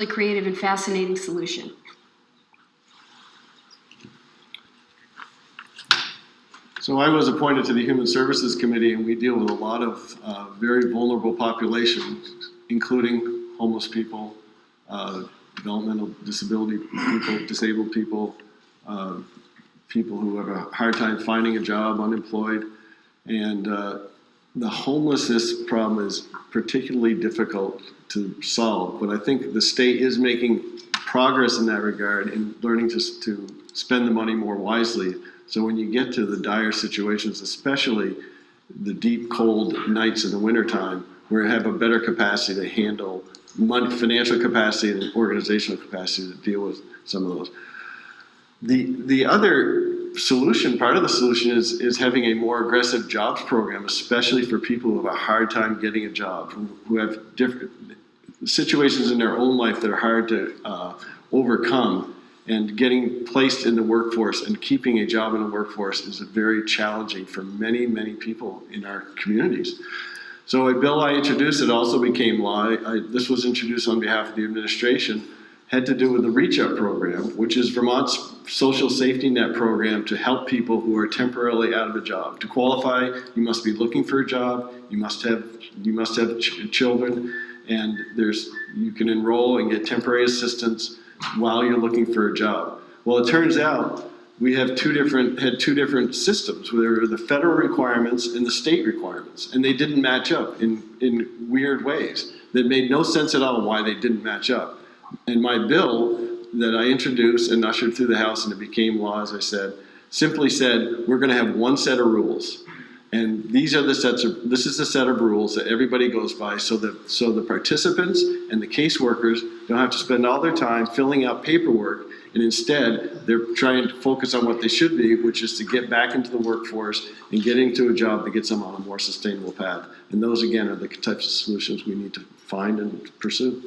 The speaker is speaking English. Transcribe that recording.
creative and fascinating solution. So I was appointed to the Human Services Committee, and we deal with a lot of very vulnerable populations, including homeless people, developmental disability people, disabled people, people who have a hard time finding a job, unemployed. And the homelessness problem is particularly difficult to solve, but I think the state is making progress in that regard in learning to spend the money more wisely. So when you get to the dire situations, especially the deep, cold nights in the wintertime, we have a better capacity to handle money, financial capacity and organizational capacity to deal with some of those. The other solution, part of the solution is having a more aggressive jobs program, especially for people who have a hard time getting a job, who have different situations in their own life that are hard to overcome. And getting placed in the workforce and keeping a job in the workforce is very challenging for many, many people in our communities. So a bill I introduced, it also became law. This was introduced on behalf of the administration, had to do with the Reach Up program, which is Vermont's social safety net program to help people who are temporarily out of a job. To qualify, you must be looking for a job, you must have children, and you can enroll and get temporary assistance while you're looking for a job. Well, it turns out we have two different systems. There were the federal requirements and the state requirements, and they didn't match up in weird ways that made no sense at all why they didn't match up. And my bill that I introduced and ushered through the House, and it became law, as I said, simply said, we're gonna have one set of rules. And this is the set of rules that everybody goes by, so the participants and the caseworkers don't have to spend all their time filling out paperwork, and instead they're trying to focus on what they should be, which is to get back into the workforce and get into a job that gets them on a more sustainable path. And those, again, are the types of solutions we need to find and pursue.